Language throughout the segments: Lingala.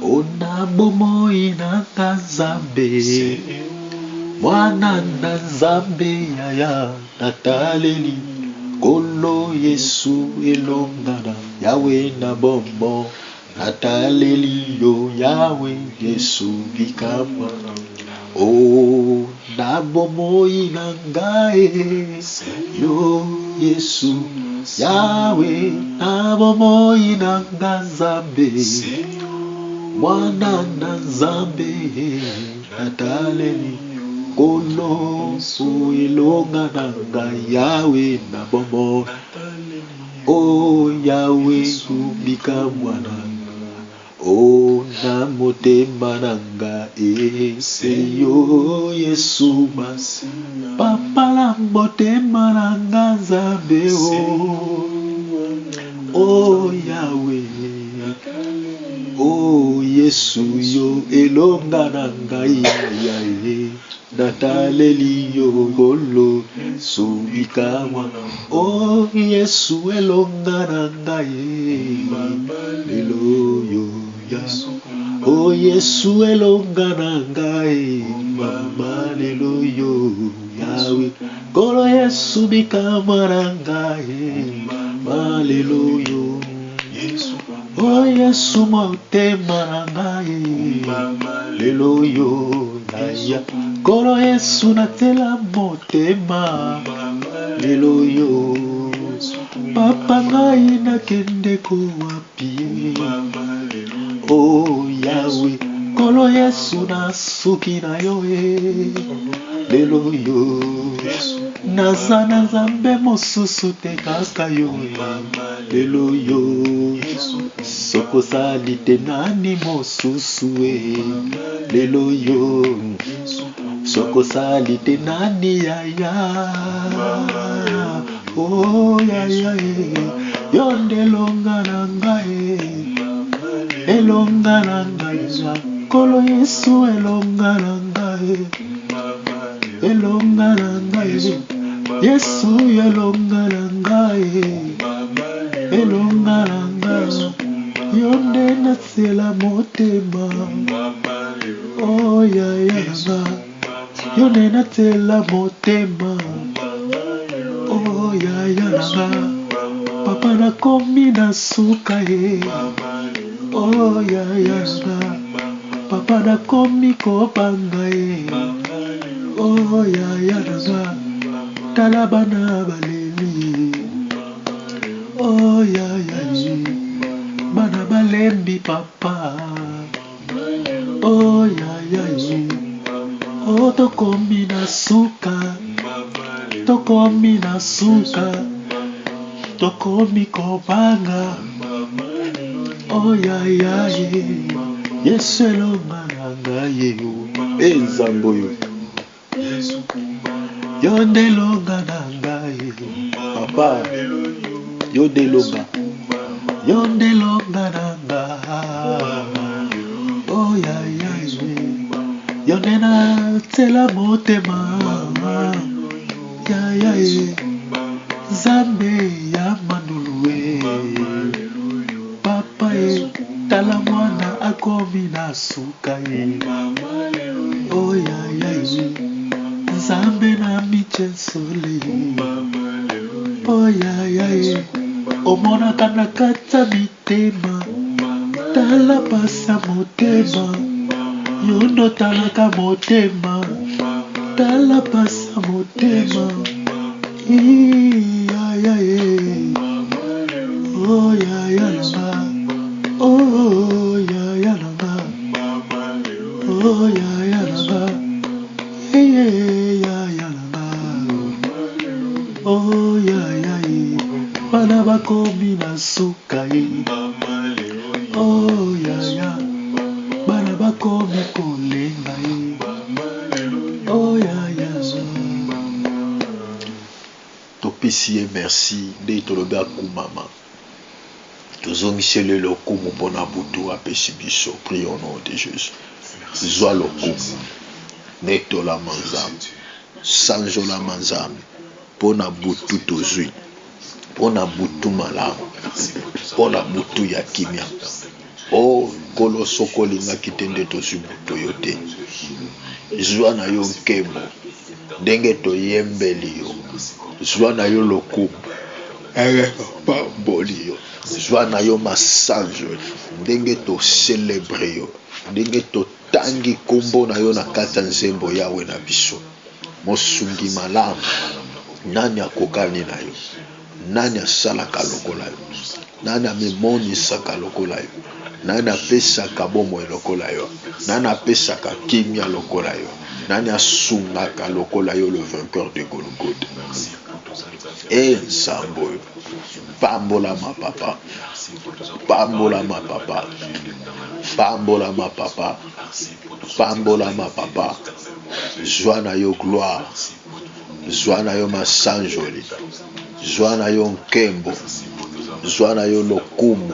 Ona bomoi na Nzambe, mwana na Nzambe yaya nataleli. Kolo Yesu elongana Yawe na bombo nataleli yo Yawe Yesu bikama. Oh na bomoi na ngai yo Yesu Yawe na bomoi na Nzambe, mwana na Nzambe nataleli. Kolo su elongana ngai Yawe na bombo. Oh Yawe subika mwana. Oh na motema nanga eseyo Yesu masi. Papa la motema nanga Nzambe oh Yawe. Oh Yesu yo elongana ngai yaye. Nataleli yo golo subika mwana. Oh Yesu elongana ngai lelo yo ya. Oh Yesu elongana ngai mama lelo yo Yawe. Golo Yesu bika mwana ngai mama lelo yo. Oh Yesu motema ngai lelo yo ya. Kolo Yesu natela motema lelo yo. Papa ngai nakende ko wapi. Oh Yawe. Kolo Yesu nasuki na yo lelo yo. Naza na Nzambe mosusu te kaka yo lelo yo. Soko sali te nani mosusu lelo yo. Soko sali te nani yaya. Oh yaya yonde longana ngai elongana ngai. Kolo Yesu elongana ngai elongana ngai. Yesu elongana ngai elongana ngai. Yonde nasela motema oh yaya yonde natela motema oh yaya nanga. Papa nakomi na suka oh yaya nanga. Papa nakomi kobanga oh yaya nanga. Tala bana baleli oh yaya bana balembi papa oh yaya oh tokomi na suka. Tokomi na suka. Tokomi kobanga oh yaya Yesu elongana ngai Nzambe yo. Yonde longana ngai papa yonde longa. Yonde longana ngai oh yaya yonde natela motema yaya Nzambe ya manulu papa tala mwana akomi na suka oh yaya Nzambe na michensole oh yaya omonaka na kata mitema. Tala pasa motema yondo talaka motema. Tala pasa motema yaya oh yaya nanga. Oh yaya nanga. Oh yaya nanga. Yaya nanga. Oh yaya bana bakomi na suka oh yaya bana bakomi kolenga oh yaya. Topesi ye merci nde tolobi akumama. Tozongisi le lokumu mpona butu apesi biso. Prie au nom de Jésus. Zwa lokumu netolama Nzambe sanzolama Nzambe mpona butu tozwi. Pona butu malamu, pona butu ya kimia. Oh Kolo sokolinga kitende tozubuto yote. Zwa na yo nkembo. Ndenge toyembeli yo. Zwa na yo lokumu. Pamboli yo. Zwa na yo masanjo. Ndenge to celebre yo. Ndenge to tangi kombo na yo na kata nzembo yawe na biso. Mosungi malamu. Nani akokani na yo? Nani asalaka lokola yo? Nani amemonisaka lokola yo? Nani apesaka bomoi lokola yo? Nani apesaka kimia lokola yo? Nani asungaka lokola yo, le vainqueur de Golgotha? Nzambo yo. Pambola ma papa. Pambola ma papa. Pambola ma papa. Pambola ma papa. Zwa na yo gloire. Zwa na yo masanjoli. Zwa na yo nkembo. Zwa na yo lokumu.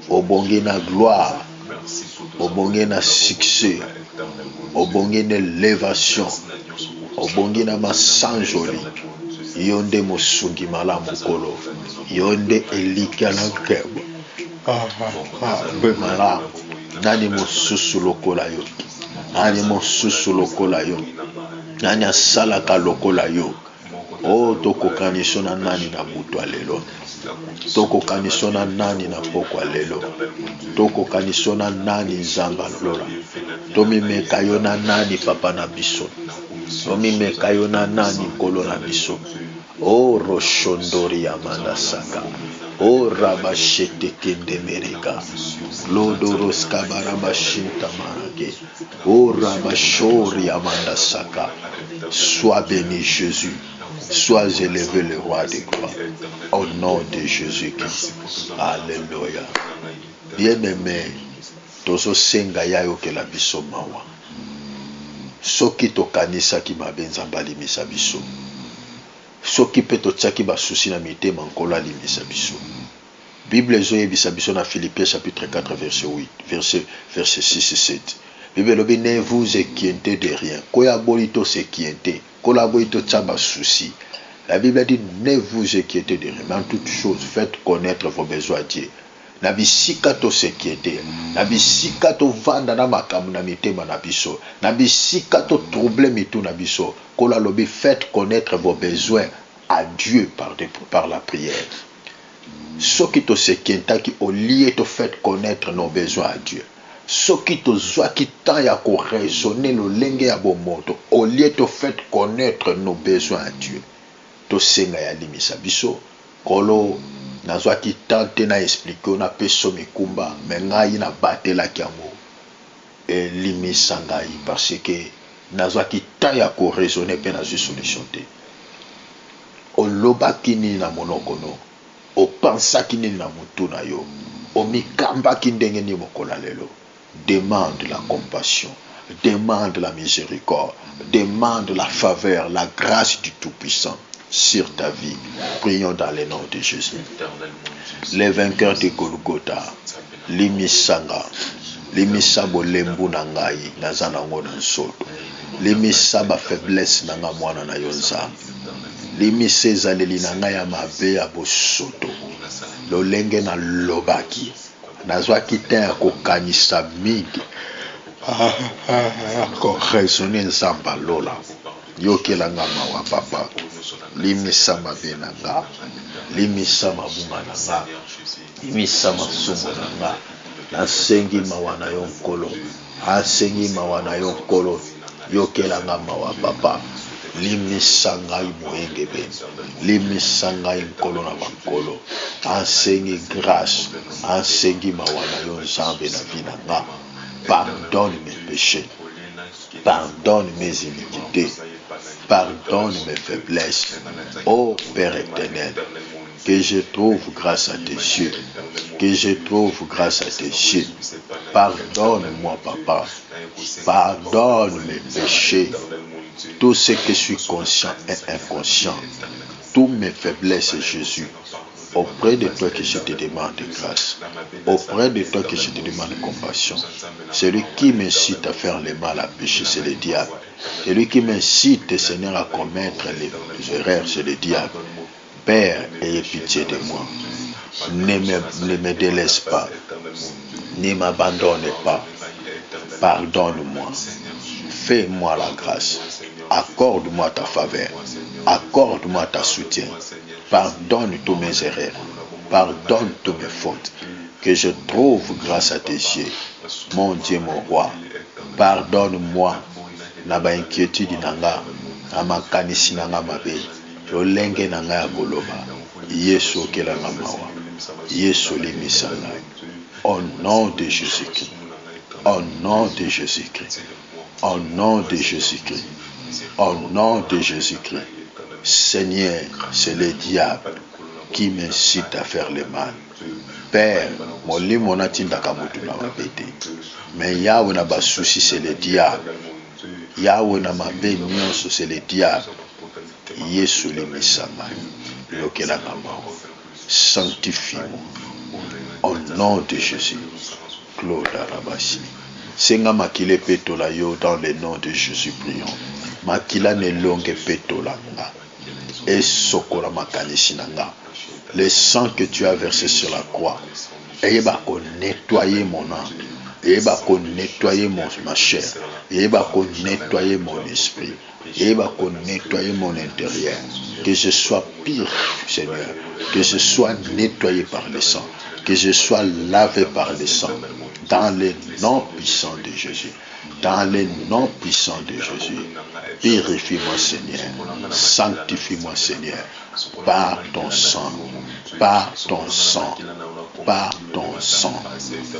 Obongi na gloire. Obongi na succès. Obongi na élévation. Obongi na masanjoli. Yonde mosungi malamu kolo. Yonde elika na nkembo. Bemala. Nani mosusu lokola yo? Nani mosusu lokola yo? Nani asalaka lokola yo? Oh, tokokaniso na nani na butu lelo? Tokokaniso na nani na pokwa lelo? Tokokaniso na nani nzamba lola? Tomimeka yo na nani papa na biso? Tomimeka yo na nani kolo na biso? Oh, roshondori amanda saka. Oh, rabashete kende mereka. Lodoros kabarabashinta marake. Oh, rabashori amanda saka. Sois béni Jésus. Sois élevé le roi des gloires. Au nom de Jésus-Christ. Alléluia. Bien-aimé, tozo senga yayo ke la biso mawa. Soki tokanisa ki mabenza balimisa biso. Soki pe totiaki basusi na mitema nkolo alimisa biso. Bible ezoyebisa biso na Philippiens chapitre 4 verset 6 et 7. Bible lobi ne vous inquiétez de rien. Koya bolito se kiente. Kola bolito tchaba souci. La Bible dit ne vous inquiétez de rien. Mais en toute chose, faites connaître vos besoins à Dieu. Na bisika to se kiente. Na bisika to vanda na makamu na mitema na biso. Na bisika to trouble mitu na biso. Kola lobi faites connaître vos besoins à Dieu par la prière. Soki to se kienta ki au lieu to faites connaître nos besoins à Dieu. Soki to zwa ki tan ya ko raisonner lo lenge ya bomoto. Au lieu to faites connaître nos besoins à Dieu. To senga ya limisa biso. Kolo nazwa ki tante na expliquer na peso mikumba. Men ngai na batela kiango. Et limisa ngai parce que nazwa ki tan ya ko raisonner pe na zwi solution te. O loba kini na monokono. O pensa kini na mutu na yo. O mikamba kindenge ni mokola lelo. Demande la compassion. Demande la miséricorde. Demande la faveur, la grâce du Tout-Puissant sur ta vie. Prions dans le nom de Jésus. Les vainqueurs de Golgotha. Limisanga. Limisabo lembu na ngai. Nazana ngona nsoto. Limisaba faiblesse na nga mwana na yonza. Limise ezaleli na ngai ya mabe ya bosoto. Lolenge na lobaki. Nazwaki te ya kokanisa mingi. Ko raisonner nzamba lola. Yokela nga mawa papa. Limisa mabe na nga. Limisa mabunga na nga. Limisa masumo na nga. Nasengi mawa na yo nkolo. Asengi mawa na yo nkolo. Yokela nga mawa papa. Limisa ngai moengebe. Limisa ngai nkolo na bankolo. Enseigni grâce. Enseigni mawana yo nzambe na vie na nga. Pardonne mes péchés. Pardonne mes iniquités. Pardonne mes faiblesses. Ô Père éternel, que je trouve grâce à tes yeux. Que je trouve grâce à tes yeux. Pardonne-moi, papa. Pardonne mes péchés. Tout ce que je suis conscient et inconscient. Toutes mes faiblesses, Jésus. Auprès de toi que je te demande grâce. Auprès de toi que je te demande compassion. Celui qui m'incite à faire le mal, à pécher, c'est le diable. Celui qui m'incite, Seigneur, à commettre les erreurs, c'est le diable. Père, ayez pitié de moi. Ne me délaisse pas. Ne m'abandonne pas. Pardonne-moi. Fais-moi la grâce. Accorde-moi ta faveur. Accorde-moi ta soutien. Pardonne tous mes erreurs. Pardonne toutes mes fautes. Que je trouve grâce à tes yeux. Mon Dieu, mon roi. Pardonne-moi. Na ba inquiétude nanga. Na makanisi nanga mabe. Lolenge nanga ya koloba. Yesu okelanga mawa. Yesu limisanga. Au nom de Jésus-Christ. Au nom de Jésus-Christ. Au nom de Jésus-Christ. Au nom de Jésus-Christ. Seigneur, c'est le diable qui m'incite à faire le mal. Père, molimo natindaka mutu na mabete. Mais Yahweh na ba souci, c'est le diable. Yahweh na mabe nyonso, c'est le diable. Yesu limisama. Lokelanga mawa. Sanctifie-moi. Au nom de Jésus. Claude Arabashi. Senga makile petola yo dans le nom de Jésus prions. Makila ne longue petola nga. Et sokola makanisi nanga. Le sang que tu as versé sur la croix. Et va nettoyer mon âme. Et va nettoyer ma chair. Et va nettoyer mon esprit. Et va nettoyer mon intérieur. Que je sois pire, Seigneur. Que je sois nettoyé par le sang. Que je sois lavé par le sang. Dans le nom puissant de Jésus. Dans le nom puissant de Jésus. Purifie-moi, Seigneur. Sanctifie-moi, Seigneur. Par ton sang. Par ton sang. Par ton sang.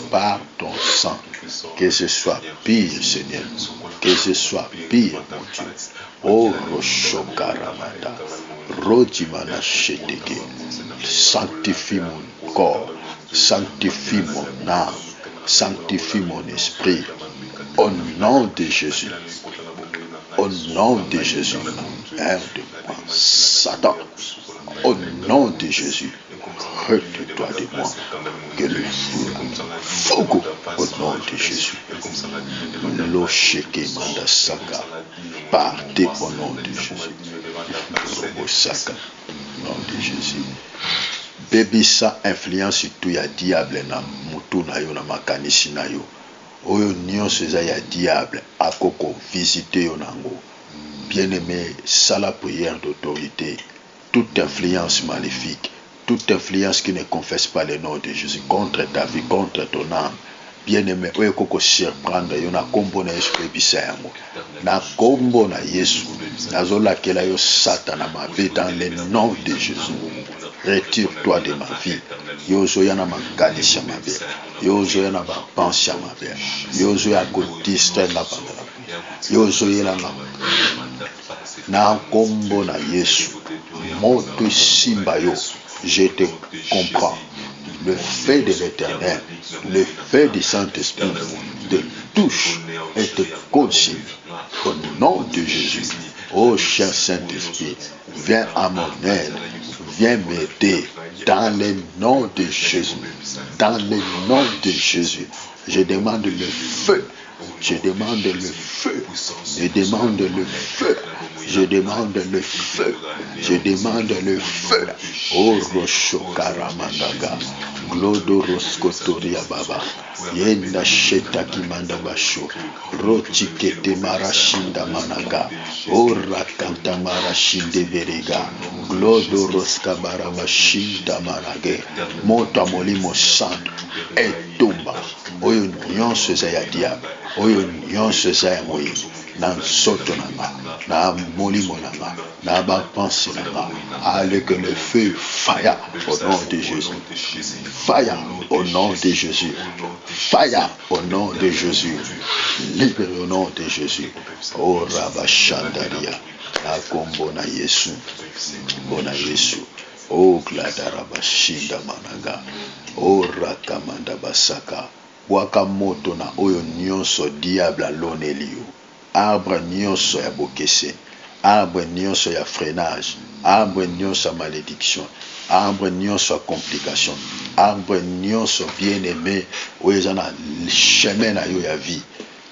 Par ton sang. Que je sois pire, Seigneur. Que je sois pire, mon Dieu. Oh, Roshokaramata. Rodimana Sheteke. Sanctifie mon corps. Sanctifie mon âme. Sanctifie mon esprit. Au nom de Jésus. Au nom de Jésus. Aide de moi. Satan. Au nom de Jésus. Retire-toi de moi. Que le fogo au nom de Jésus. Losheke Mandasaka. Partez au nom de Jésus. Robosaka. Au nom de Jésus. Bebisa influence tout ya diable na mutu na yo na makanisi na yo. Oyo nyonso eza ya diable akoko visiter yo nango. Bien-aimé, sala prière d'autorité. Toute influence maléfique, toute influence qui ne confesse pas le nom de Jésus contre ta vie, contre ton âme. Bien-aimé, oyo koko surprendre yo na kombo na Yesu bebisa yango. Na kombo na Yesu, nazolakela yo Satan mabe dans le nom de Jésus. Retire-toi de ma vie. Yozoya na makanisi mabe. Yozoya na bapensi mabe. Yozoya ko distraire na bana. Yozoya na kombo na Yesu. Moto simba yo. Je te comprends. Le feu de l'Éternel, le feu du Saint-Esprit te touche et te consigne. Au nom de Jésus. Oh cher Saint-Esprit, viens à mon aide. Viens m'aider dans le nom de Jésus. Dans le nom de Jésus. Je demande le feu. Je demande le feu. Je demande le feu. Je demande le feu. Je demande le feu. Oh Roshokaramagaga. Glodo Roskotoria Baba. Yenda Sheta Kimanda Basho. Rochikete Marashinda Managa. Oh Rakanta Marashinde Verega. Glodo Roskabara Bashinda Manage. Mota Molimo Santo. Etumba. Oyo nyonso eza ya diable. Oyo nyonso eza ya moyibi. Na nsoto nanga. Na molimo nanga. Na bapense nanga. Allez que le feu fire au nom de Jésus. Fire au nom de Jésus. Fire au nom de Jésus. Libère au nom de Jésus. Oh Rabashandaria. Na kombo na Yesu. Bona Yesu. Oh Gladarabashinda Managa. Oh Rakamanda Basaka. Wakamoto na oyo nyonso diable aloneli yo. Arbre nyonso ya bokese. Arbre nyonso ya freinage. Arbre nyonso ya malédiction. Arbre nyonso ya complication. Arbre nyonso bien-aimé oyo eza na chemin na yo ya vie.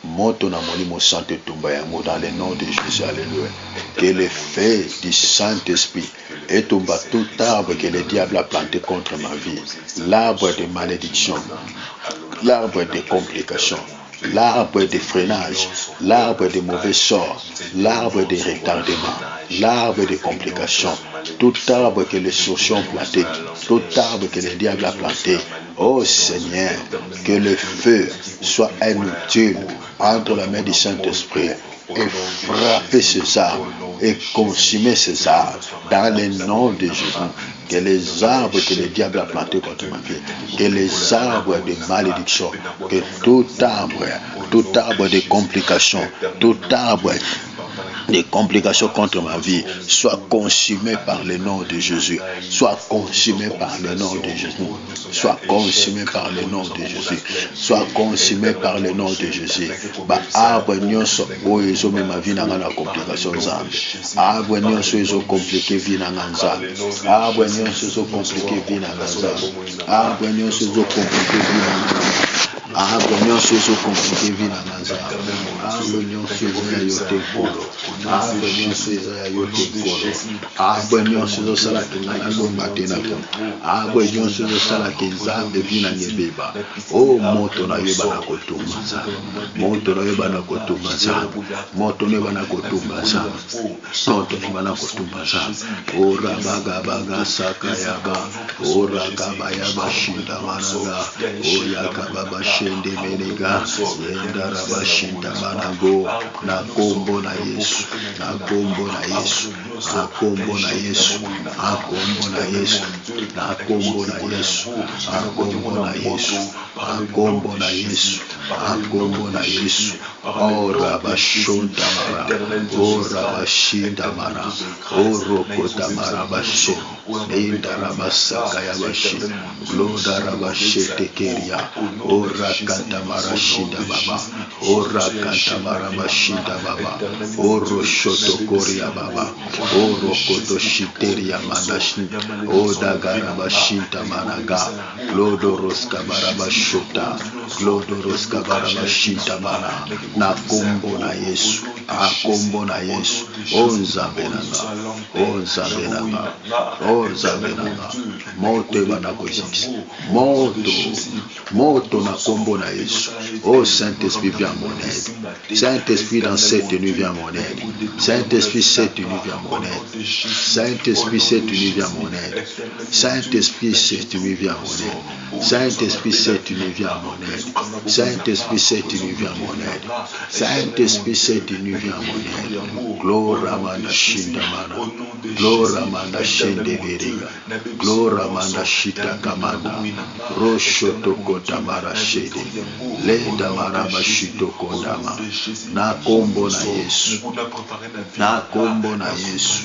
Moto na molimo santé tumba yango dans le nom de Jésus. Alléluia. Que le feu du Saint-Esprit étomba tout arbre que le diable a planté contre ma vie. L'arbre de malédiction. l'arbre des complications, l'arbre des freinages, l'arbre des mauvais sorts, l'arbre des retardements, l'arbre des complications, tout arbre que les sorciers ont planté, tout arbre que le diable a planté. Oh Seigneur, que le feu soit inutile entre la main du Saint-Esprit et frapper ces arbres et consumer ces arbres dans le nom de Jésus. Que les arbres que le diable a plantés contre ma vie, que les arbres de malédiction, que tout arbre de complications, tout arbre des complications contre ma vie soit consumé par le nom de Jésus, soit consumé par le nom de Jésus, soit consumé par le nom de Jésus, soit consumé par le nom de Jésus. Ba arbre nyonso oyo ezomi ma vie na ngana complication nzambe, arbre nyonso ezo compliqué vie na nzambe, arbre nyonso ezo compliqué vie na nzambe, arbre nyonso ezo compliqué vie na nzambe, arbre nyonso ezo compliqué vie na nzambe, arbre nyonso ezo ya yote kolo, arbre nyonso ezo ya yote kolo, arbre nyonso ezo sala kingana longa tena ko, arbre nyonso ezo sala kinzambe vie na nyebeba. Oh moto na yeba na kotumba nzambe, moto na yeba na kotumba nzambe, moto na yeba na kotumba nzambe, moto na yeba na kotumba nzambe. Oh rabaga baga saka yaba, oh ragaba yaba shinda managa, oh yakaba shende menega, yenda raba shinda manago, na kombo na Yesu, na kombo na Yesu, na kombo na Yesu, na kombo na Yesu, na kombo na Yesu, na kombo na Yesu, na kombo na Yesu, na kombo na Yesu. Oh rabashonda mara, oh rabashinda mara, oh rokota mara bashe, inda rabasaka ya bashi, gloda rabashe tekeria, oh rakanta mara shinda baba, oh rakanta mara bashinda baba, oh roshoto koria baba, oh rokoto shiteria manashi, oh dagara bashinta managa, glodoros kabara bashota, glodoros kabara bashinta mana. Na kombo na Yesu, a kombo na Yesu, o nzambe nanga, o nzambe nanga, o nzambe nanga, moto bana kozikisa, moto na kombo na Yesu. Oh Saint-Esprit, viens à mon aide. Saint-Esprit, dans cette nuit, viens à mon aide. Saint-Esprit, cette nuit, viens à mon aide. Saint-Esprit, cette nuit, viens à mon aide. Saint-Esprit, cette nuit, viens à mon aide. Saint-Esprit, cette nuit, viens à mon aide. Saint-Esprit, cette nuit, viens à mon aide. Saint-Esprit, cette nuit, viens à mon aide. Gloire manda shinda mana. Gloire manda shinde veriga. Gloire manda shita kamanda. Roshoto kota mara shede. Leda mara bashito kondama. Na kombo na Yesu. Na kombo na Yesu.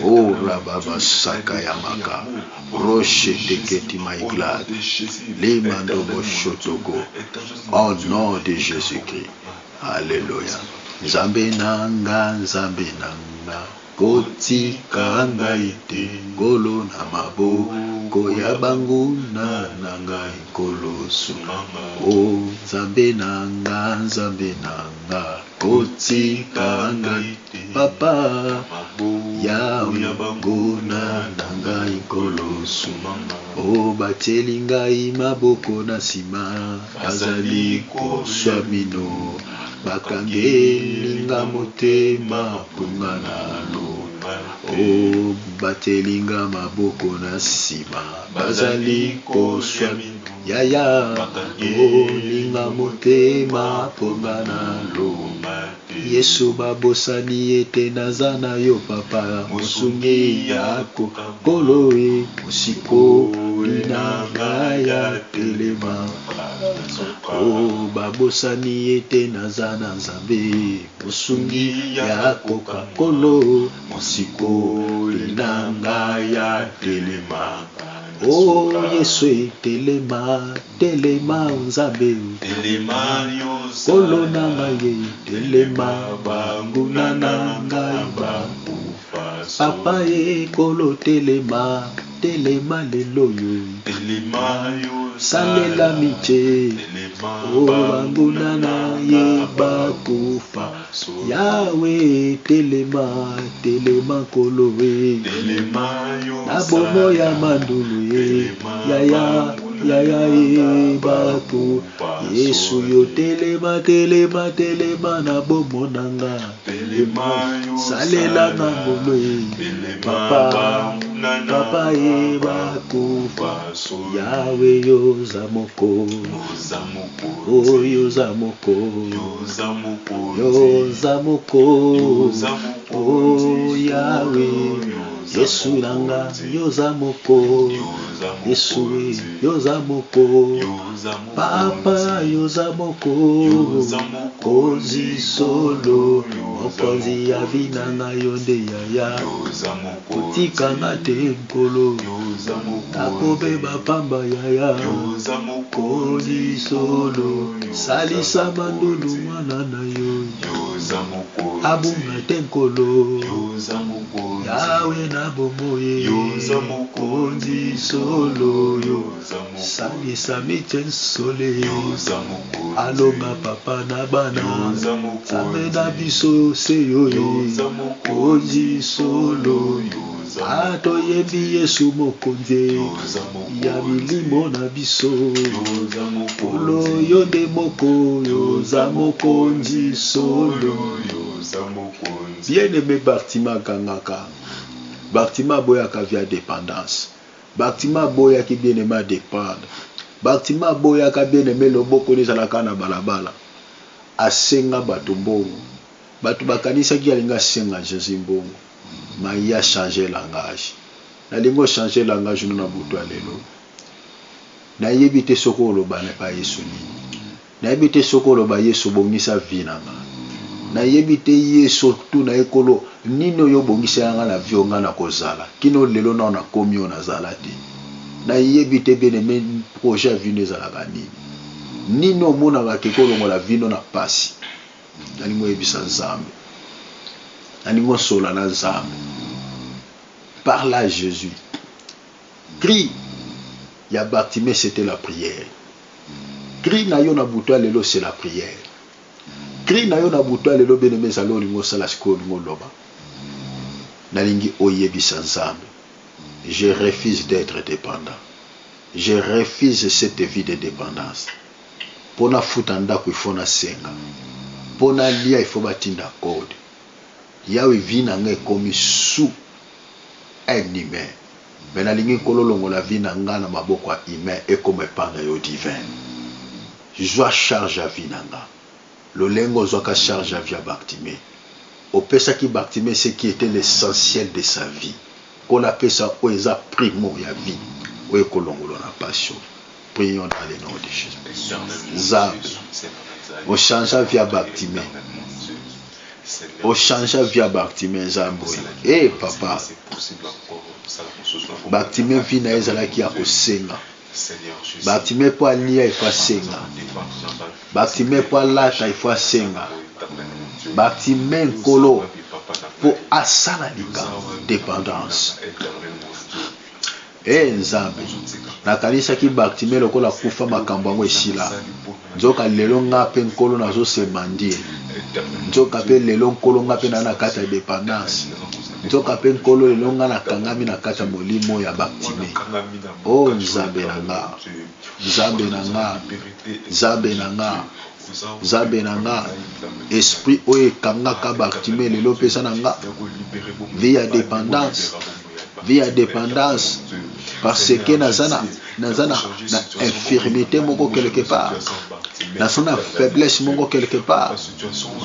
Oh rababa saka yamaka. Roche teketi maiglade. Limando boshotoko. Au nom de Jésus-Christ. Alléluia. Nzambe nanga, kotika ngai te, kolo na maboko ya banguna na ngai kolosu. O Nzambe nanga, kotika ngai te, papa ya banguna na ngai kolosu. O bateli ngai maboko na sima, bazali koswa bino. Bakangelinga motema pungana lomba. O batelinga maboko na sima, bazali koswa yaya. O linga motema pungana lomba. Yesu babosani ete nazana yo papa, mosungi yako koloe, musiko linanga ya telema. O babosani ete nazana nzambe, mosungi yako kakolo, musiko linanga ya telema. Oh Yesu telema, telema nzambe, telema kolo na maye, telema banguna na ngai bakufa. Papa ye kolo telema, telema lelo yo, telema yo salela miche, o banguna na ye bakufa. Yawe telema, telema kolo we, telema yo na bomo ya mandulu ye, yaya yaya ebako Yesu yo telema telema telema na bomo nanga salela na ngolo papa papa ebako yawe yo zamoko oh yo zamoko oh yawe Yesu nanga yo zamoko Yesu yo zamoko papa yo zamoko konzi solo mokonzi ya vinanga yo nde yaya kotikanga te nkolo nakobeba pamba yaya konzi solo salisa mandulu mwana na yo abunga te nkolo yawe na bomoye konzi solo salisa miten sole alonga papa na bana sambe na biso seyo konzi solo ato yebi Yesu mokonzi ya milimo na biso polo yo nde moko yo za mokonzi solo bien aimé Bartima kangaka Bartima boyaka via dépendance Bartima boyaki bien aimé dépendre Bartima boyaka bien aimé loboko nezalaka na balabala asenga bato mbongo bato bakanisaki alinga senga Jésus mbongo mais il a changé langage nalingo changer langage na butu alelo na yebite soko loba na pa Yesu ni na yebite soko loba Yesu bongisa vinanga na yebite Yesu tu na ekolo nino yo bongisa nga na vionga na kozala kino lelo na komi ona zala te na yebite beneme projet vino ezala kanini nino mona bakekolo ngola vino na pasi nalingo yebisa nzambe nalingo sola na nzambe parle à Jésus crie ya Bartimée c'était la prière crie na yo na buto lelo c'est la prière crie na yo na buto lelo beneme zalo lingo sala siko lingo loba nalingi oyebisa nzambe je refuse d'être dépendant je refuse cette vie de dépendance pona futa ndako il faut na senga pona lia il faut batinda code yawe vina ngai komi sous un humain mais nalingi kololongo la vie na nga na maboko ya humain et comme epanga yo divin joa charge ya vie na nga lolengo zoaka charge ya vie ya Bartimée opesaki Bartimée ce qui était l'essentiel de sa vie qu'on appelle ça oeza primo ya vie oye kolongolo na passion prions dans le nom de Jésus Nzambe o change vie ya Bartimée o change vie ya Bartimée Nzambe eh papa Bartimée vina ezalaki ya kosenga Bartimée po alia ifo asenga Bartimée po alata ifo asenga Bartimée nkolo po asala likambo dépendance Nzambe nakanisaki Bartimée lokola kufa makambo yango esila nzoka lelo nga pe nkolo nazo semandie nzoka pe lelo nkolo nga pe na kati ya dépendance nzoka pe nkolo lelo nga nakangami na kati ya molimo ya Bartimée oh Nzambe na nga Nzambe na nga Nzambe na nga Nzambe na nga esprit oyo ekangaka Bartimée lelo pesa na nga vie ya dépendance parce que nazana na infirmité moko quelque part nazana faiblesse moko quelque part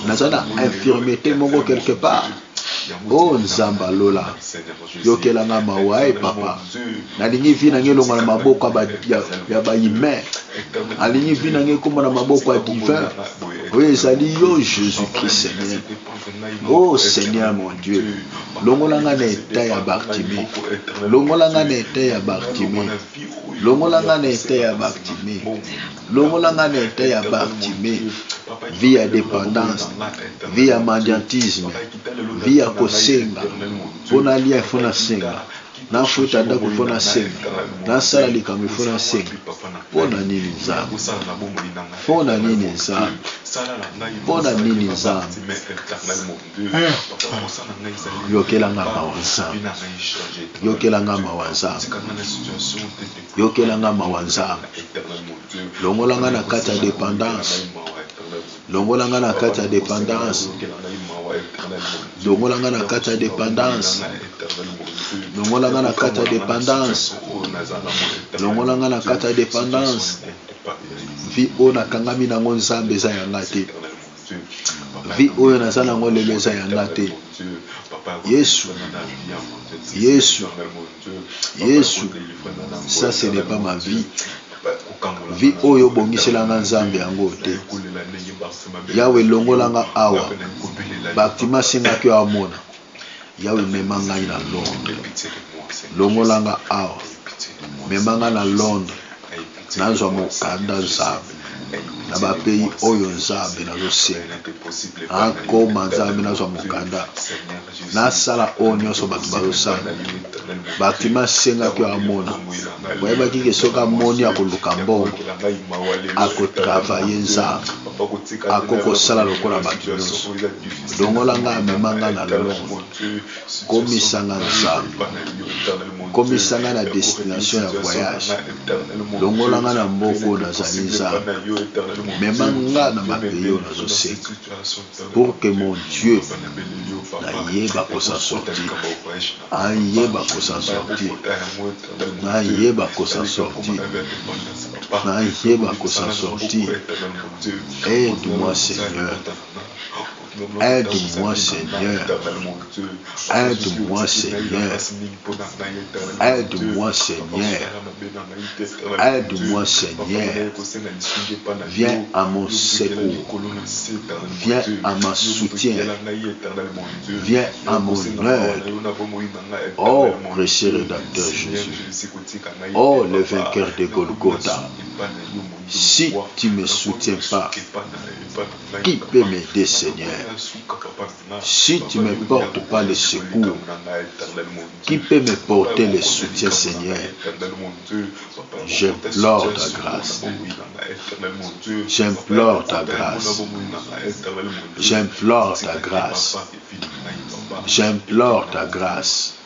nazana infirmité moko quelque part oh Nzamba lola yokelanga mawa papa nalingi vi nange longa na maboko ya ba humain alingi vi nange komona maboko ya divin oui ezali yo Jésus-Christ Seigneur oh Seigneur mon Dieu longolanga na état ya Bartimée longolanga na état ya Bartimée longolanga na état ya Bartimée longolanga na état ya Bartimée vie ya dépendance vie ya mendiantisme vie ya kosenga pona lia ifona senga na futa ndako mpo na senga nasala likambo mpo na senga mpo na nini nzambe mpo na nini nzambe mpo na nini nzambe yokelanga mawa nzambe yokelanga mawa nzambe yokelanga mawa nzambe longolanga na kati ya dépendance longolanga na kati ya dépendance longolanga na kati ya dépendance longolanga na kati ya dépendance longolanga na kati ya dépendance vi oyo nakangami nango nzambe eza yanga te vi oyo naza nango lelo eza yanga te Yesu Yesu Yesu ça ce n'est pas ma vie vi oyo bongiselanga nzambe yango te yawe longolanga awa batima singaki yo amona yawe mema ngai na Londres longolanga awa mema ngai na Londres nazwa mokanda nzambe na bapeyi oyo nzambe nazosenga akoma nzambe nazwa mokanda nasala oyo nyonso bato bazosala batima sengaki amona oyebaki ke soki amoni akoluka mbongo akotravaye nzambe akokosala lokola bato nyonso longolanga amemanga na Londres komisanga nzambe komisanga na destination ya voyage longolanga na mboko nazali nzambe memanga na mapeyo nazosenga pour que mon Dieu nayeba kosa sortir ayeba kosa sortir nayeba kosa sortir nayeba kosa sortir. Aide-moi Seigneur, aide-moi Seigneur, aide-moi Seigneur, aide-moi Seigneur, aide-moi Seigneur, viens à mon secours, viens à mon soutien, viens à mon aide. Oh précieux rédacteur Jésus, oh le vainqueur de Golgotha, si tu ne me soutiens pas, qui peut m'aider Seigneur? Si tu ne me portes pas le secours, qui peut me porter le soutien Seigneur? J'implore ta grâce. J'implore ta grâce. J'implore ta grâce. J'implore ta grâce.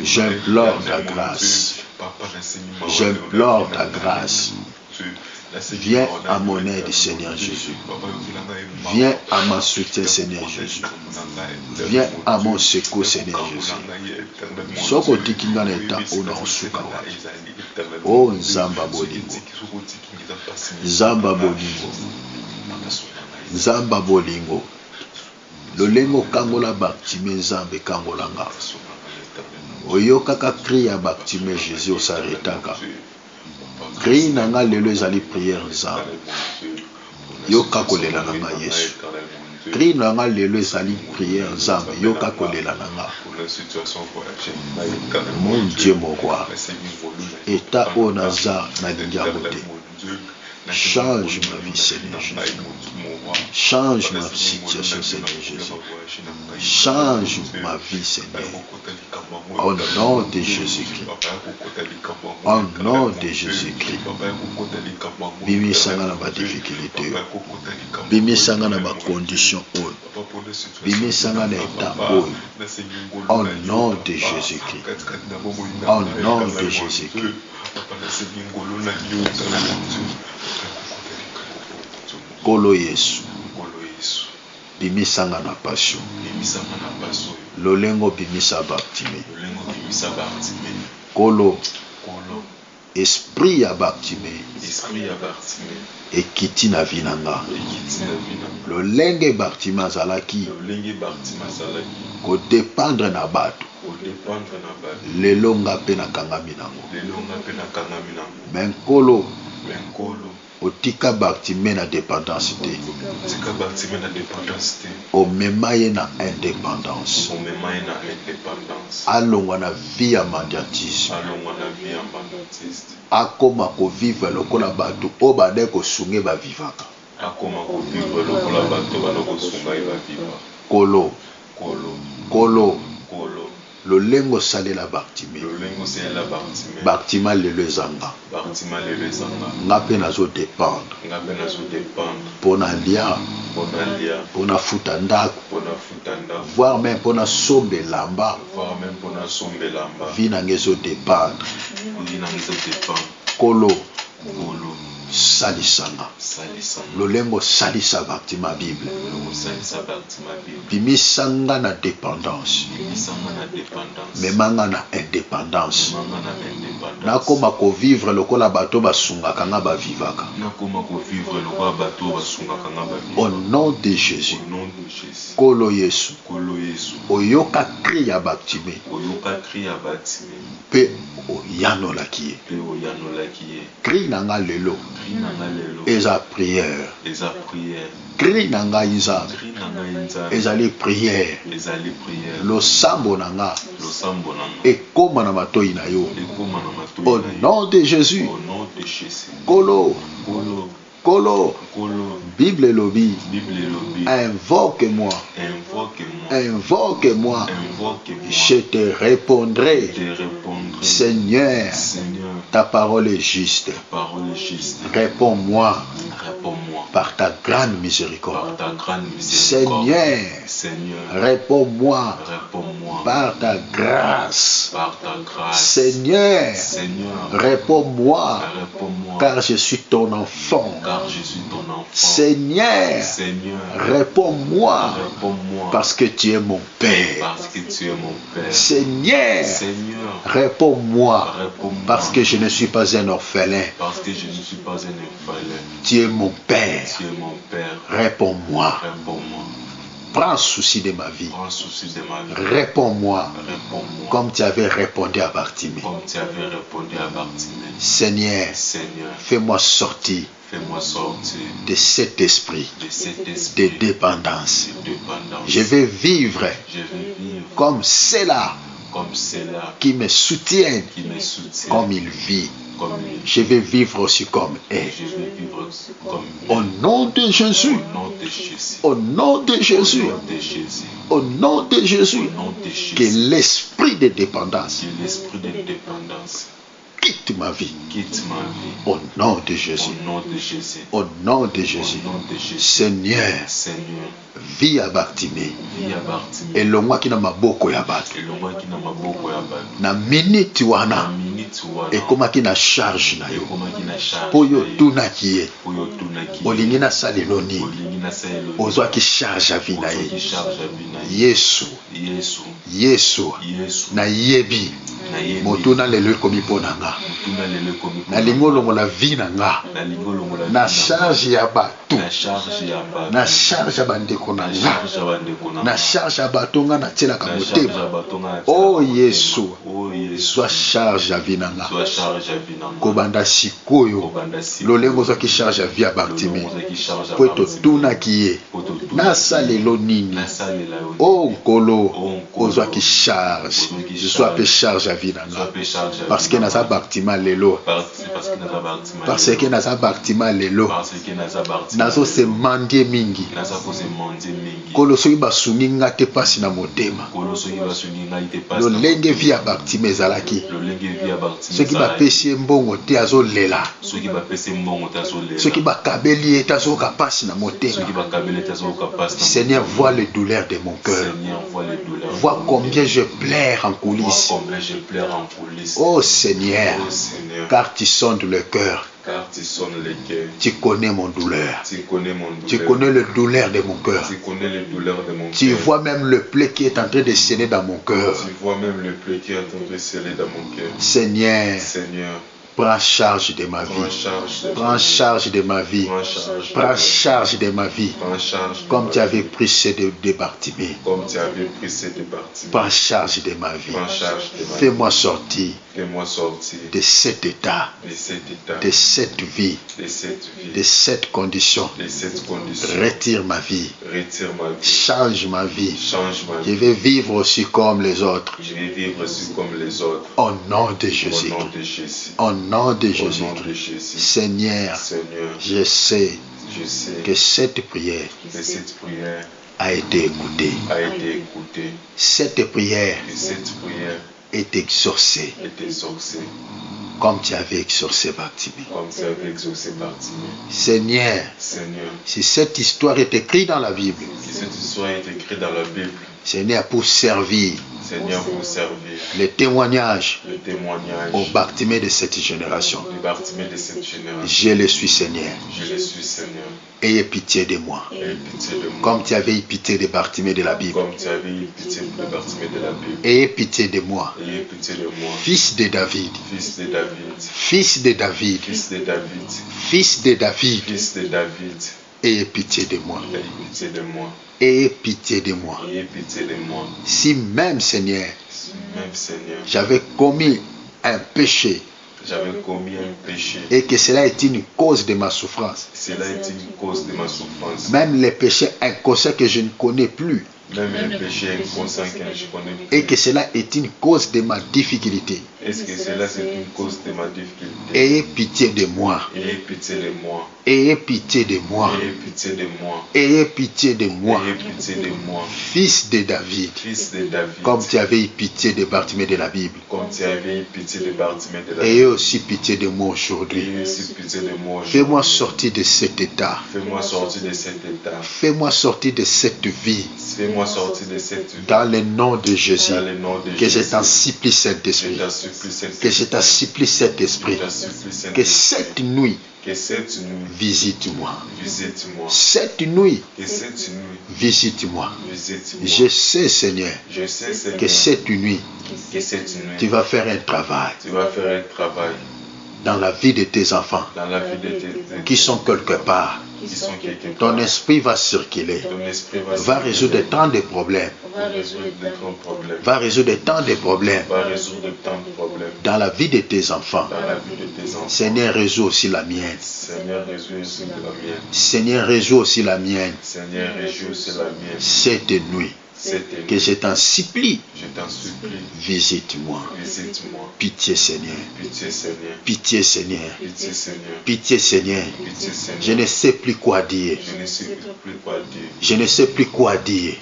J'implore ta grâce. J'implore ta grâce. Viens à mon aide, Seigneur Jésus. Viens à mon soutien, Seigneur Jésus. Viens à mon secours, Seigneur Jésus. Soko tikinga na eta ona osuka wa. Oh Nzamba bolingo. Nzamba bolingo. Nzamba bolingo. Lolengo kangola Bartimée Nzambe kangolanga. Oyokaka cri ya Bartimée Jésus osaretaka. Cri nanga lelo ezali prière nzambe yoka kolela nanga Yesu. Cri nanga lelo ezali prière nzambe yoka kolela nanga. Mon Dieu mon roi, état o naza na lingiango te. Change ma vie Seigneur Jésus. Change ma situation Seigneur Jésus. Change ma vie Seigneur. Au nom de Jésus-Christ. Au nom de Jésus-Christ. Bimi sanga na ba difficulté. Bimi sanga na ba condition oyo. Bimi sanga na état oyo. Au nom de Jésus-Christ. Au nom de Jésus-Christ. Kolo Yesu. Bimisanga na passion. Lolengo bimisa Bartimée. Kolo. Esprit ya Bartimée. Ekiti na vinanga. Lolenge Bartimée azalaki. Ko dépendre na bato. Lelo nga pe na kangami nango. Men kolo. Otika Bartimée na dépendance te. Omema ye na indépendance. Alongwa na vie ya mendiantisme. Akoma ko vivre lokola bato o bade ko sunge ba vivaka. Kolo. Lolengo salela Bartimée. Lolengo salela Bartimée. Bartima lelo ezanga. Bartima lelo ezanga. Nga pe nazo dépendre. Nga pe nazo dépendre. Pona lia. Pona lia. Pona futa ndako. Pona futa ndako. Voire même pona sombe lamba. Voire même pona sombe lamba. Vi na ngezo dépendre. Vi na ngezo dépendre. Kolo. Kolo. Salisanga. Salisanga. Lolengo salisa Bartima Bible. Lolengo salisa Bartima Bible. Bimisanga na dépendance. Bimisanga na dépendance. Memanga na indépendance. Memanga na indépendance. Nakoma ko vivre lokola bato basungaka nga ba vivaka. Nakoma ko vivre lokola bato basungaka nga ba vivaka. Au nom de Jésus. Au nom de Jésus. Kolo Yesu. Kolo Yesu. Oyoka cri ya Bartimée. Oyoka cri ya Bartimée. Pe oyanolaki ye. Pe oyanolaki ye. Cri na nga lelo. Cri na nga lelo. Eza prière. Eza prière. Cri na nga inza. Cri na nga inza. Ezali prière. Ezali prière. Losambo na nga. Losambo na nga. Ekoma na matoi na yo. Ekoma na matoi na yo. Au nom de Jésus. Au nom de Jésus. Kolo. Kolo. Kolo. Kolo. Bible lobi. Bible lobi. Invoque-moi. Invoque-moi. Invoque-moi. Invoque-moi. Je te répondrai. Je te répondrai. Seigneur. Seigneur. Ta parole est juste. Ta parole est juste. Réponds-moi. Réponds-moi. Par ta grande miséricorde. Par ta grande miséricorde. Seigneur. Seigneur. Réponds-moi. Réponds-moi. Par ta grâce. Par ta grâce. Seigneur. Seigneur. Réponds-moi. Réponds-moi. Car je suis ton enfant. Car je suis ton enfant. Seigneur. Seigneur. Réponds-moi. Réponds-moi. Parce que tu es mon Père. Parce que tu es mon Père. Seigneur. Seigneur. Réponds-moi. Réponds-moi. Parce que je ne suis pas un orphelin. Parce que je ne suis pas un orphelin. Tu es mon Père. Tu es mon Père. Réponds-moi. Réponds-moi. Prends souci de ma vie. Prends souci de ma vie. Réponds-moi. Réponds-moi. Comme tu avais répondu à Bartimée. Comme tu avais répondu à Bartimée. Seigneur. Seigneur. Fais-moi sortir. Fais-moi sortir de cet esprit, de dépendance. Je vais vivre comme ceux-là qui me soutiennent comme ils vivent. Je vais vivre aussi comme eux. Au nom de Jésus. Au nom de Jésus. Au nom de Jésus. Que l'esprit de dépendance quitte ma vie. Au nom de Jésus. Au nom de Jésus. Seigneur, vis à Bartimée. Elongwa kina maboko ya bato. Na minute wana. Ekomaki na charge na yo. Po yo tunaki ye. Olingi na salelo nini. Ozwaki charge ya vie na ye. Yesu. Na yebi. Motuna lelo ekomi mpo na nga. Nalingi olongola vie na nga. Na charge ya bato. Na charge ya bandeko na nga. Na charge ya bato nga natielaka motema. Oh Yesu. Zwa charge ya vie na nga. Kobanda sikoyo. Lolengo ozwaki charge ya vie ya Bartimée. Po etotunaki ye. Nasalelo nini. Oh Nkolo. Ozwaki charge. Zwa pe charge ya vie na nga. Parce que naza Bartimée lelo. Parce que naza Bartimée lelo. Nazo se mandie mingi. Kolo soki basungi nga te pasi na motema. Lolenge vi ya Bartimée ezalaki. Soki bapesi ye mbongo te azolela. Soki bakabeli ye te azoyoka pasi na motema. Seigneur, vois le douleur de mon cœur. Vois combien je pleure en coulisses. Oh Seigneur, car tu sondes le cœur. Tu connais mon douleur. Tu connais le douleur de mon cœur. Tu vois même le plaie qui est en train de saigner dans mon cœur. Seigneur, prends charge de ma vie. Prends charge de ma vie. Prends charge de ma vie. Comme tu avais pris ceux de Bartimée. Prends charge de ma vie. Fais-moi sortir de cet état, de cette vie, de cette condition. Retire ma vie. Change ma vie. Je vais vivre aussi comme les autres. Au nom de Jésus. Au nom de Jésus. Seigneur, je sais que cette prière a été écoutée. Cette prière est exaucée. Comme tu avais exaucé Bartimée. Seigneur, si cette histoire est écrite dans la Bible, Seigneur, pour servir les témoignages au Bartimée de cette génération, je le suis, Seigneur. Ayez pitié de moi. Comme tu avais eu pitié de Bartimée de la Bible. Ayez pitié de moi. Fils de David. Fils de David. Fils de David. Ayez pitié de moi. Ayez pitié de moi. Si même, Seigneur, j'avais commis un péché, et que cela est une cause de ma souffrance, même les péchés inconscients que je ne connais plus, et que cela est une cause de ma difficulté, ayez pitié de moi. Ayez pitié de moi. Ayez pitié de moi. Fils de David. Comme tu avais eu pitié de Bartimée de la Bible. Ayez aussi pitié de moi aujourd'hui. Fais-moi sortir de cet état. Fais-moi sortir de cette vie. Dans le nom de Jésus. Que je t'en supplie, Saint-Esprit. Que je t'en supplie, Saint-Esprit. Que cette nuit, visite-moi. Cette nuit, visite-moi. Je sais, Seigneur, que cette nuit, tu vas faire un travail dans la vie de tes enfants qui sont quelque part. Ton esprit va circuler, va résoudre tant de problèmes, va résoudre tant de problèmes dans la vie de tes enfants. Seigneur, résous aussi la mienne. Seigneur, résous aussi la mienne. Cette nuit, que je t'en supplie, visite-moi. Pitié, Seigneur. Pitié, Seigneur. Pitié, Seigneur. Je ne sais plus quoi dire. Je ne sais plus quoi dire.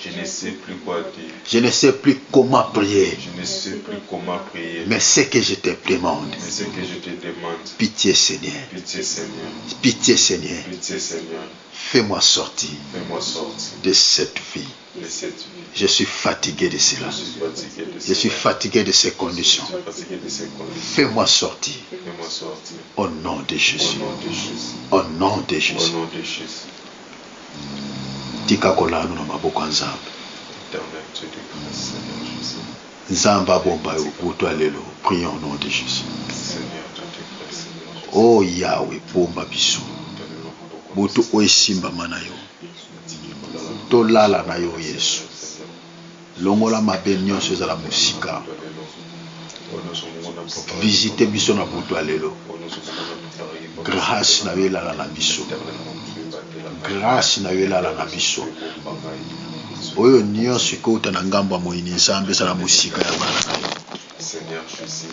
Je ne sais plus comment prier. Mais ce que je te demande, pitié, Seigneur. Pitié, Seigneur. Fais-moi sortir de cette vie. Je suis fatigué de cela. Je suis fatigué de ces conditions. Fais-moi sortir. Au nom de Jésus. Au nom de Jésus. Tika kolano na maboko nzambe. Nzamba bomba yo kutwa lelo. Prions au nom de Jésus. Oh Yahweh, bomba biso. Butu oesimba mana yo. Tolala na yo Yesu. Longola mabe nyonso ezala musika. Visite biso na butu alelo. Grâce na yo elala na biso. Grâce na yo elala na biso. Oyo nyonso ekouta na ngambo ya moyini nzambe ezala musika ya bana na yo.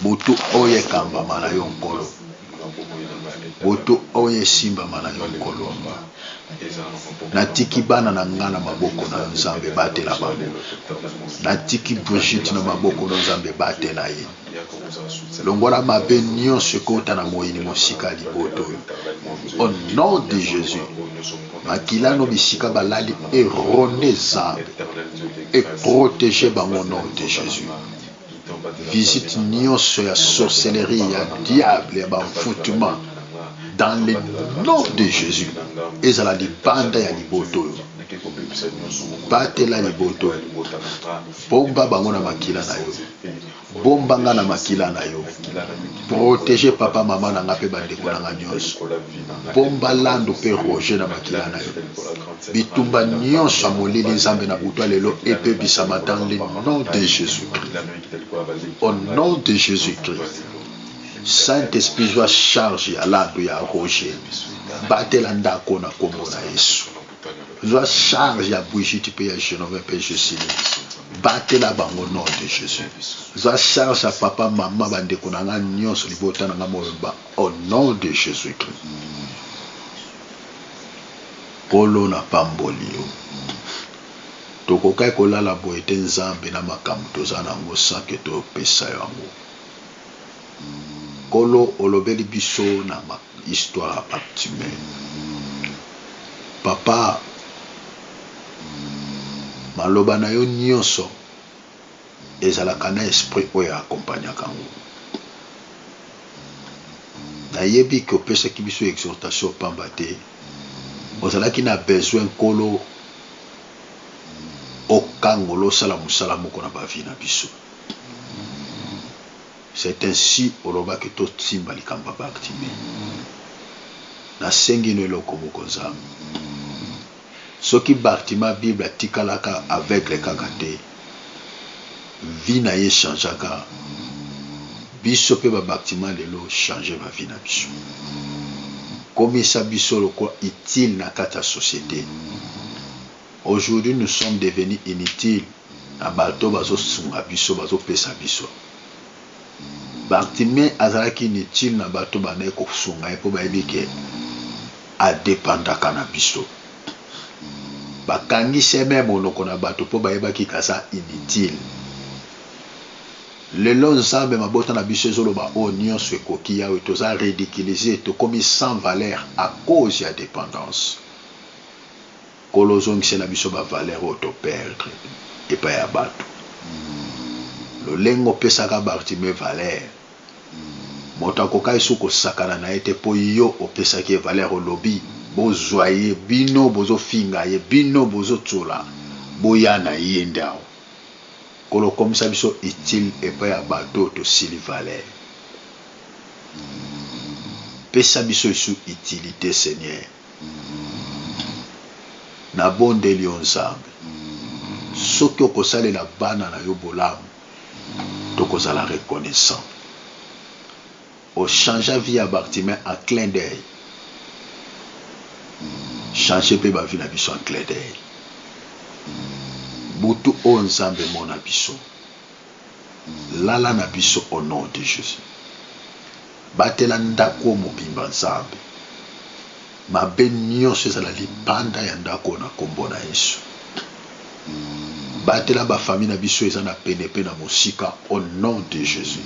Butu oyo ekambama na yo nkolo. Butu oyo esimbama na yo nkolo. Natiki bana na ngana maboko na nzambe batela bango. Natiki Brigitte na maboko na nzambe batela ye. Longola mabe nyonso ekota na moyini mosika liboto. Au nom de Jésus. Makila no bisika balali erone zambe. Et protéger bango au nom de Jésus. Visite nyonso ya sorcellerie, ya diable, ya bafoutement. Dans le nom de Jésus. Ezala libanda ya liboto. Batela liboto. Bomba bango na makila na yo. Bomba nga na makila na yo. Protéger papa mama na nga pe bandeko na nga nyonso. Bomba lando pe roger na makila na yo. Bitumba nyonso molili nzambe na butwa lelo epe bisama dans le nom de Jésus. Au nom de Jésus-Christ. Saint-Esprit joie charge à lando ya roger. Batela ndako na kombo na Yesu. Joie charge ya Brigitte pe ya Genove pe Jesili. Batela bango nom de Jésus. Joie charge à papa mama bandeko na nga nyonso libota na nga moyemba au nom de Jésus-Christ. Polo na pamboli yo. tokokai kolala boye te nzambe na makambo toza nango sanke topesa yango. Kolo olobeli biso na histoire ya Bartimée. Papa, maloba na yo nyonso ezalaka na esprit oyo akompanyaka yango. Nayebi ke opesaki biso exhortation pamba te ozalaki na besoin kolo okangolo osala mosala moko na bavi na biso. C'est ainsi olobaki totimba likambo ya Bartimée. Nasengi no eloko moko nzambe. Soki Bartimée Bible atikalaka aveugle kaka te, vie na ye changeaka. Biso pe ba Bartimée lelo changer ba vie na biso. Komisa biso loko utile na kati ya société. Aujourd'hui nous sommes devenus inutiles. Na bato bazo sunga biso bazo pesa biso. Bartimée azalaki inutile na bato banaye ko sunga e po bayebi ke adépendaka na biso. Bakangisi même monoko na bato po bayebaki kaza inutile. Lelo nzambe mabota na biso ezoloba o nyonso ekoki yawe toza ridiculiser tokomi sans valeur à cause ya dépendance. Kolozongise na biso ba valeur o to perdre epa ya bato. Lolengo pesaka Bartimée valeur. Moto akokai su kosakana na ete po yo opesaki valeur olobi bozwa ye bino bozo finga ye bino bozo tsola boya na ye ndao. Kolo komisa biso utile epa ya bato to sili valeur. Pesa biso isu utilité Seigneur. Na bondeli yo nzambe. Soki okosalela bana na yo bolamu tokozala reconnaissant. Au changer vie à Bartimée en clin d'œil. Changer pe ba vie na biso en clin d'œil. Butu o nzambe mona biso. Lala na biso au nom de Jésus. Batela ndako mobimba nzambe. Mabe nyonso ezala libanda ya ndako na kombo na Yesu. Batela ba famille na biso eza na pene pe na mosika au nom de Jésus.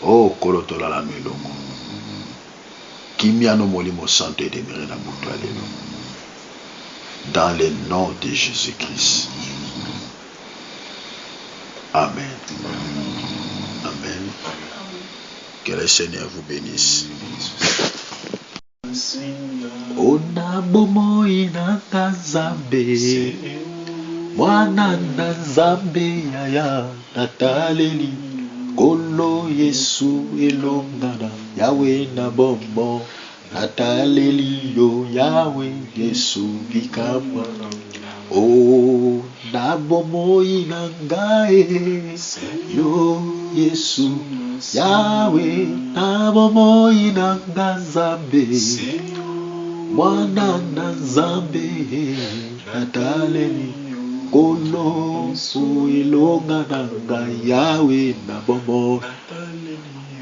Oh kolotola la melongo. Kimia no molimo santo et demeure na butu alelo. Dans le nom de Jésus-Christ. Amen. Amen. Que le Seigneur vous bénisse. Ona bomo ina nzambe mwana na nzambe yaya nataleli kolo Yesu elongana yawe na bomo nataleli yo yawe Yesu bikamwa o na bomo ina ngai yo Yesu yawe na bomo ina nzambe mwana na nzambe nataleli kolo su elongana ngai yawe na bomo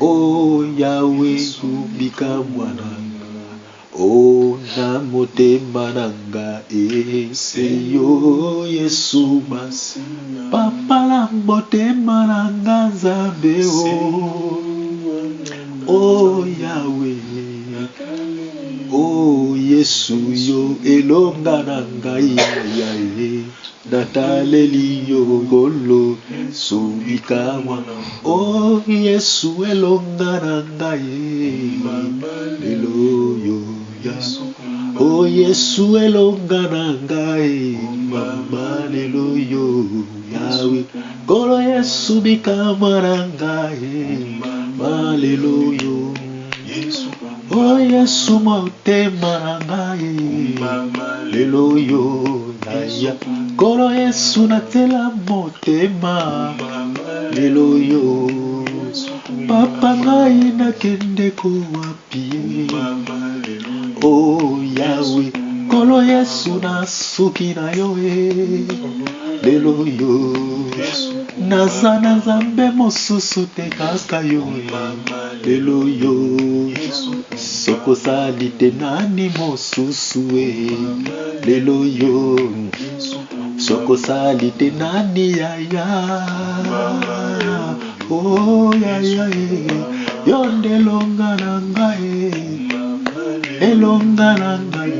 o yawe subika mwana o na motema nanga eseyo Yesu papa la motema nanga nzambe o yawe o Yesu yo elongana ngai yaye nataleli yo golo subika mwana o Yesu elongana ngai lelo yo Yesu o Yesu elongana ngai mama lelo yo yawe golo Yesu bika mwana ngai mama lelo yo o Yesu motema ngai lelo yo naya kolo Yesu natela motema lelo yo papa ngai nakende ko wapi o yawe kolo Yesu nasuki na yo lelo yo naza na nzambe mosusu te kaka yo lelo yo sokosali te nani mosusu lelo yo sokosali te nani yaya oh yaya yo ndelonga na ngai elonga na ngai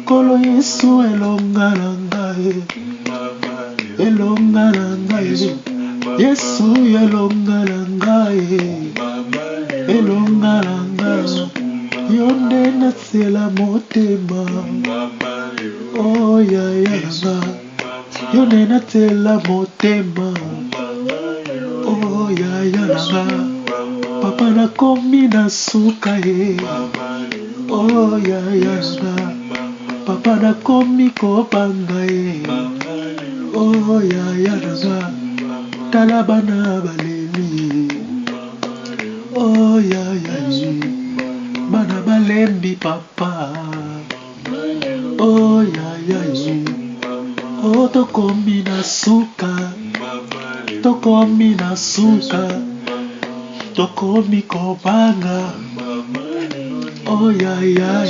kolo Yesu elonga na ngai elonga na ngai Yesu elonga na ngai elonga na ngai yo nde nasela motema oh yaya yo nde nasela motema oh yaya papa nakomi na suka oh yaya papa nakomi kobanga oh yaya tala bana balemi oh yaya bana balembi papa oh yaya oh tokomi na suka tokomi kobanga oh yaya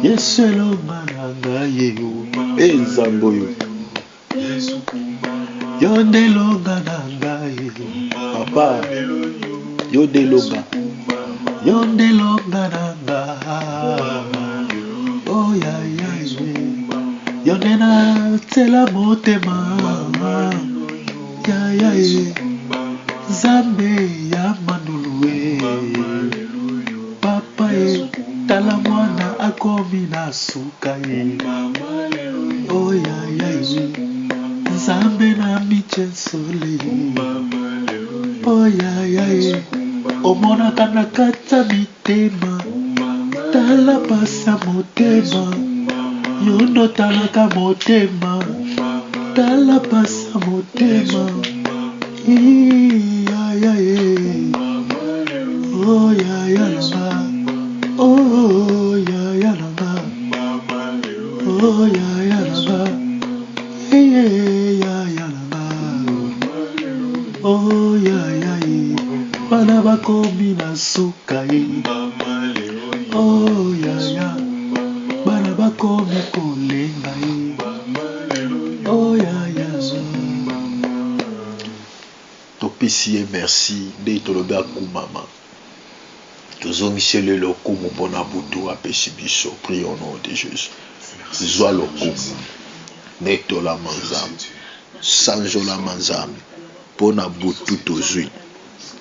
Yesu elonga na ngai nzambo yo ndelonga na ngai papa yo ndelonga na ngai oh yaya yo nde natela motema yaya Nzambe ya manulu papa tala mwana akomi na suka oh yaya Nzambe na michensole oh yaya omonaka na kati mitema tala pasa motema yondo talaka motema tala pasa motema yaya oh yaya oh yaya oh yaya yaya oh yaya bana bakomi na suka oh yaya bana bakomi kolenga oh yaya topesi merci nde tolobi akumama tozongisi lelo okumu mpona butu apesi biso prie au nom de Jésus zwa lokumu netolama nzambe sanjolama nzambe mpona butu tozwi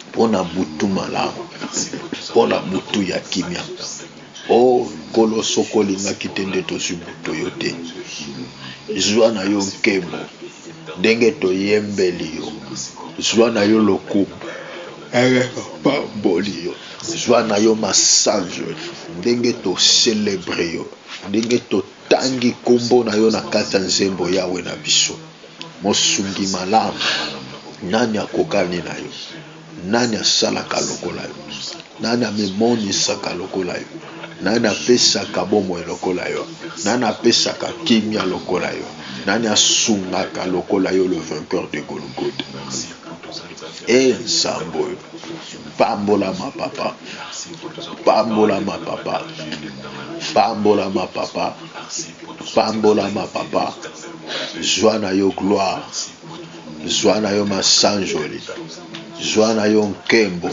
mpona butu malamu mpona butu ya kimia o kolo soko olingaki te nde tozwi butu yo te zwa na yo nkembo ndenge toyembeli yo zwa na yo lokumu pamboli yo zwa na yo masanjo ndenge tocelebre yo ndenge totangi kombo na yo na kati ya nzembo yawe na biso mosungi malamu nani akokani na yo nani asalaka lokola yo nani amemonisaka lokola yo nani apesaka bomoi lokola yo nani apesaka kimia lokola yo nani asungaka lokola yo le vainqueur de Golgotha nzambo pambola ma papa pambola ma papa pambola ma papa pambola ma papa zwa na yo gloire zwa na yo masanjoli zwa na yo nkembo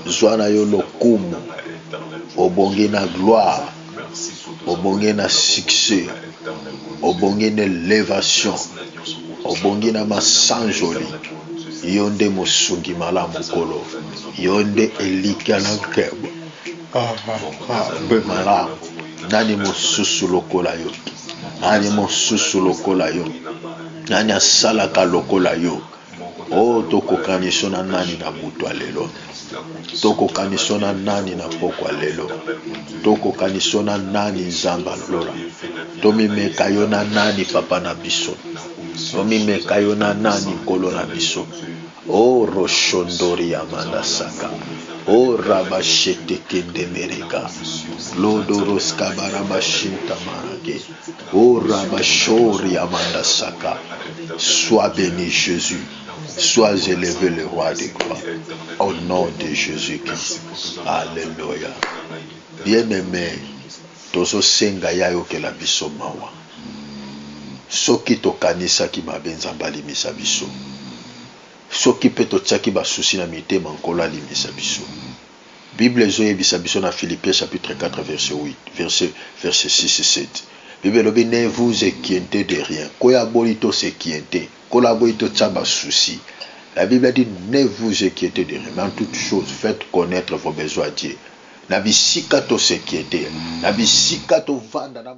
zwa na yo lokumu obongi na gloire obongi na succès obongi na élévation obongi na masanjoli yo nde mosungi malamu kolo yo nde elikia na nkembo mpe malamu nani mosusu lokola yo nani mosusu lokola yo nani asalaka lokola yo o tokokaniso na nani na butu lelo tokokaniso na nani na pokwa lelo tokokaniso na nani nzamba lola tomimeka yo na nani papa na biso tomimeka yo na nani nkolo na biso o roshondori ya mandasaka o rabashete kendemereka lodoroska barabashinta marake o rabashori ya mandasaka sois béni Jésus Sois élevé le roi des gloires. Au nom de Jésus-Christ. Alléluia. Bien-aimé, tozo senga ya yokela biso mawa. Soki tokanisaki mabe Nzambe alimisa biso. Soki pe totiaki basusi na mitema nkolo alimisa biso. Bible ezoyebisa biso na Philippiens chapitre 4 verset 8, verset 6 et 7. Bible lobi ne vous inquiétez de rien. Koya bolito s'inquiéter. Kola bolito tchaba souci. La Bible dit ne vous inquiétez de rien. Mais en toute chose, faites connaître vos besoins à Dieu. Na bisika to s'inquiéter. Na bisika to vanda na